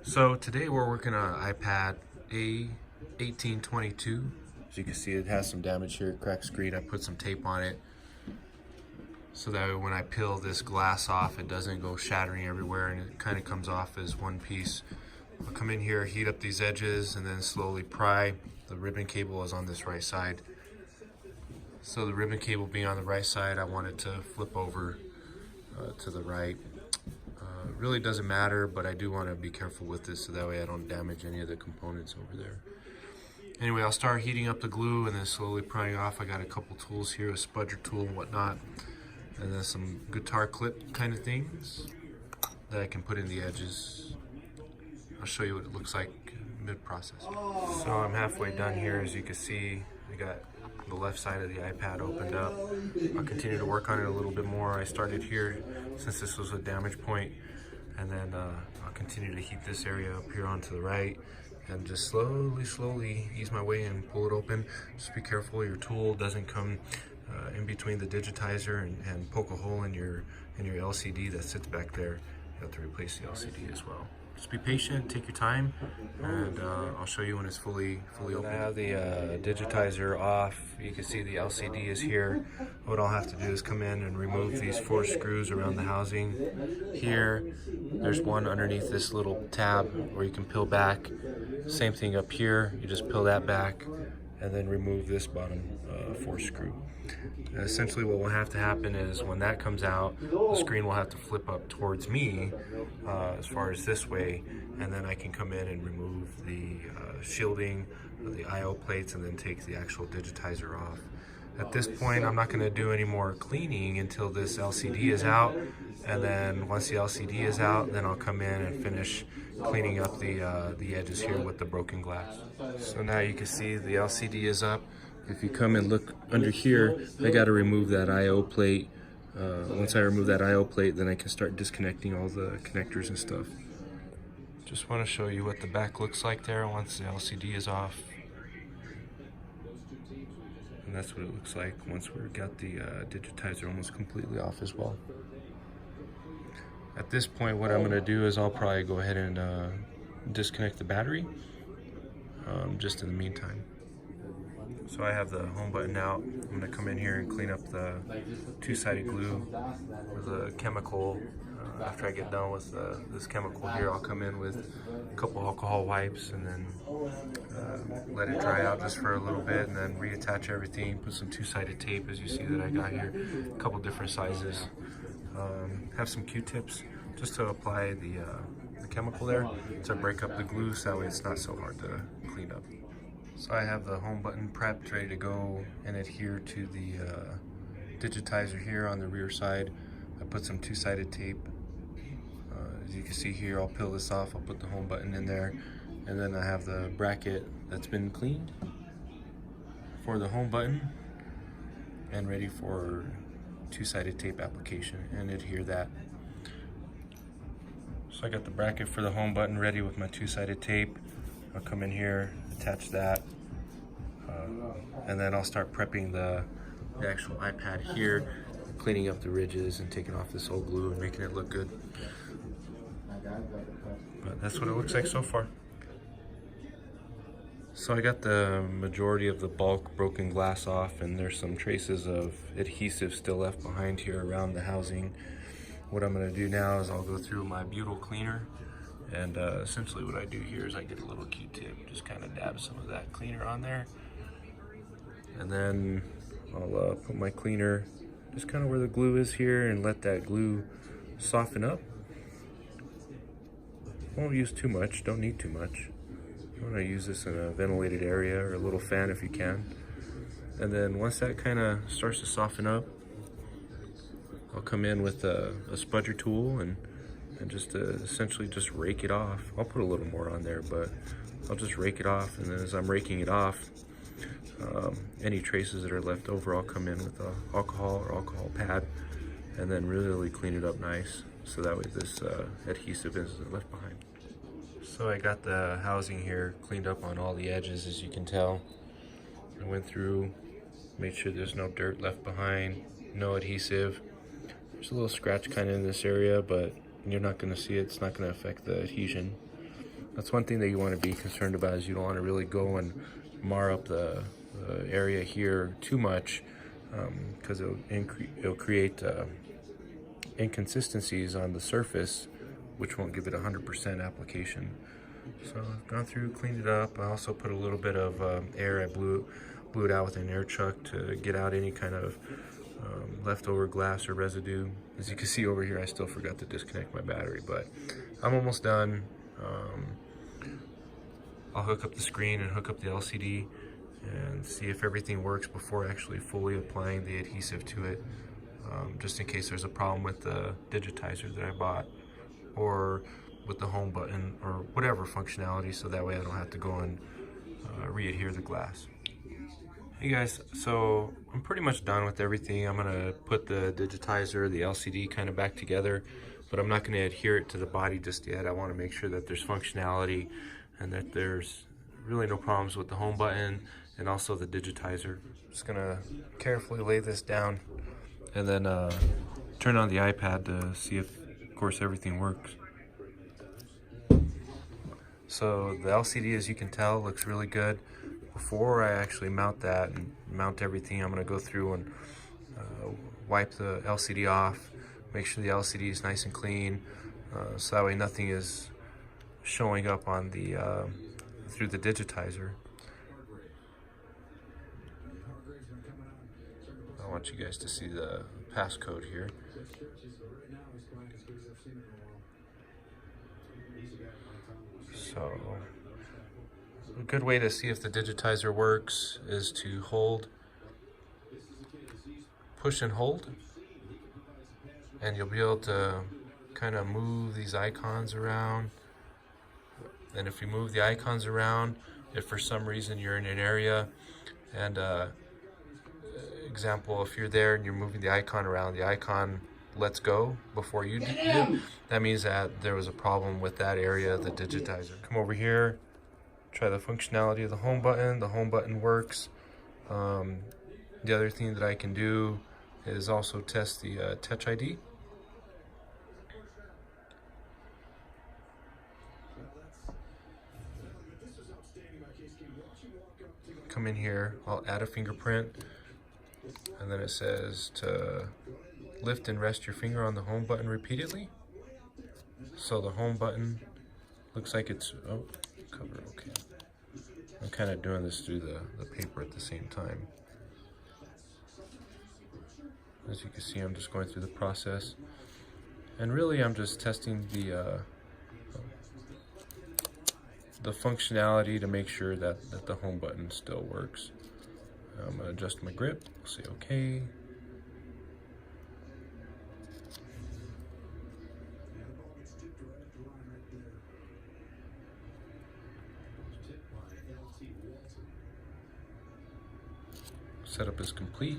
So today we're working on an iPad A1822. As you can see, it has some damage here, cracked screen. I put some tape on it so that way when I peel this glass off, it doesn't go shattering everywhere and it kind of comes off as one piece. I'll come in here, heat up these edges, and then slowly pry. The ribbon cable is on this right side. So the ribbon cable being on the right side, I want it to flip over to the right. It really doesn't matter, but I do want to be careful with this so that way I don't damage any of the components over there. Anyway, I'll start heating up the glue and then slowly prying off. I got a couple tools here, a spudger tool and whatnot, and then some guitar clip kind of things that I can put in the edges. I'll show you what it looks like mid-process. So I'm halfway done here. As you can see, I got the left side of the iPad opened up. I'll continue to work on it a little bit more. I started here since this was a damage point, and then I'll continue to heat this area up here onto the right and just slowly ease my way and pull it open. Just be careful your tool doesn't come in between the digitizer and poke a hole in your LCD that sits back there. You have to replace the LCD as well. Just be patient, take your time, and I'll show you when it's fully open. I have the digitizer off. You can see the LCD is here. What I'll have to do is come in and remove these 4 screws around the housing. Here, there's one underneath this little tab where you can peel back. Same thing up here, you just peel that back and then remove this bottom 4 screw. Essentially what will have to happen is when that comes out, the screen will have to flip up towards me as far as this way, and then I can come in and remove the shielding, the I/O plates, and then take the actual digitizer off. At this point, I'm not going to do any more cleaning until this LCD is out, and then once the LCD is out, then I'll come in and finish cleaning up the edges here with the broken glass. So now you can see the LCD is up. If you come and look under here, I got to remove that I/O plate. Once I remove that I/O plate, then I can start disconnecting all the connectors and stuff. Just want to show you what the back looks like there once the LCD is off. And that's what it looks like once we've got the digitizer almost completely off as well. At this point, what I'm going to do is I'll probably go ahead and disconnect the battery just in the meantime. So I have the home button out. I'm going to come in here and clean up the 2-sided glue with a chemical. After I get done with this chemical here, I'll come in with a couple alcohol wipes and then let it dry out just for a little bit, and then reattach everything, put some 2-sided tape as you see that I got here, a couple different sizes. Have some Q-tips just to apply the chemical there to break up the glue so that way it's not so hard to clean up. So I have the home button prepped, ready to go and adhere to the digitizer here on the rear side. I put some 2-sided tape. As you can see here, I'll peel this off, I'll put the home button in there, and then I have the bracket that's been cleaned for the home button and ready for 2-sided tape application and adhere that. So I got the bracket for the home button ready with my 2-sided tape. I'll come in here, attach that, and then I'll start prepping the actual iPad here, cleaning up the ridges and taking off this old glue and making it look good. But that's what it looks like so far. So I got the majority of the bulk broken glass off, and there's some traces of adhesive still left behind here around the housing. What I'm going to do now is I'll go through my butyl cleaner, and essentially what I do here is I get a little Q-tip, just kind of dab some of that cleaner on there, and then I'll put my cleaner just kind of where the glue is here and let that glue soften up. Won't use too much, don't need too much. You want to use this in a ventilated area or a little fan if you can. And then once that kind of starts to soften up, I'll come in with a spudger tool and just essentially just rake it off. I'll put a little more on there, but I'll just rake it off, and then as I'm raking it off, any traces that are left over, I'll come in with alcohol or alcohol pad and then really clean it up nice so that way this adhesive isn't left behind. So I got the housing here cleaned up on all the edges, as you can tell. I went through, made sure there's no dirt left behind, no adhesive. There's a little scratch kind of in this area, but you're not going to see it. It's not going to affect the adhesion. That's one thing that you want to be concerned about, is you don't want to really go and mar up the area here too much, because it'll create inconsistencies on the surface, which won't give it 100% application. So I've gone through, cleaned it up. I also put a little bit of air. I blew it out with an air chuck to get out any kind of leftover glass or residue. As you can see over here, I still forgot to disconnect my battery, but I'm almost done. I'll hook up the screen and hook up the LCD and see if everything works before actually fully applying the adhesive to it, just in case there's a problem with the digitizer that I bought, or with the home button, or whatever functionality, so that way I don't have to go and re-adhere the glass. Hey guys, so I'm pretty much done with everything. I'm gonna put the digitizer, the LCD kind of back together, but I'm not gonna adhere it to the body just yet. I wanna make sure that there's functionality and that there's really no problems with the home button and also the digitizer. Just gonna carefully lay this down and then turn on the iPad to see if, of course, everything works. So the LCD, as you can tell, looks really good. Before I actually mount that and mount everything, I'm going to go through and wipe the LCD off, make sure the LCD is nice and clean, so that way nothing is showing up on the through the digitizer. I want you guys to see the passcode here. So a good way to see if the digitizer works is to push and hold, and you'll be able to kind of move these icons around. And if you move the icons around, if for some reason you're in an area and example, if you're there and you're moving the icon around, the icon lets go before you do, that means that there was a problem with that area of the digitizer. Come over here, try the functionality of the home button. The home button works. The other thing that I can do is also test the Touch ID. Come in here, I'll add a fingerprint, and then it says to lift and rest your finger on the home button repeatedly. So the home button looks like it's, oh, cover, okay. I'm kind of doing this through the paper at the same time. As you can see, I'm just going through the process. And really, I'm just testing the functionality to make sure that the home button still works. I'm going to adjust my grip, say okay. Setup is complete,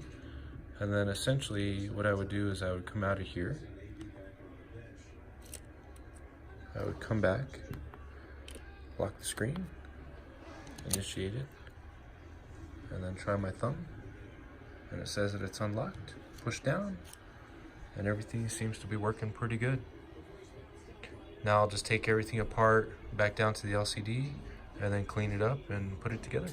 and then essentially what I would do is I would come out of here, I would come back, lock the screen, initiate it, and then try my thumb, and it says that it's unlocked. Push down, and everything seems to be working pretty good. Now I'll just take everything apart, back down to the LCD, and then clean it up and put it together.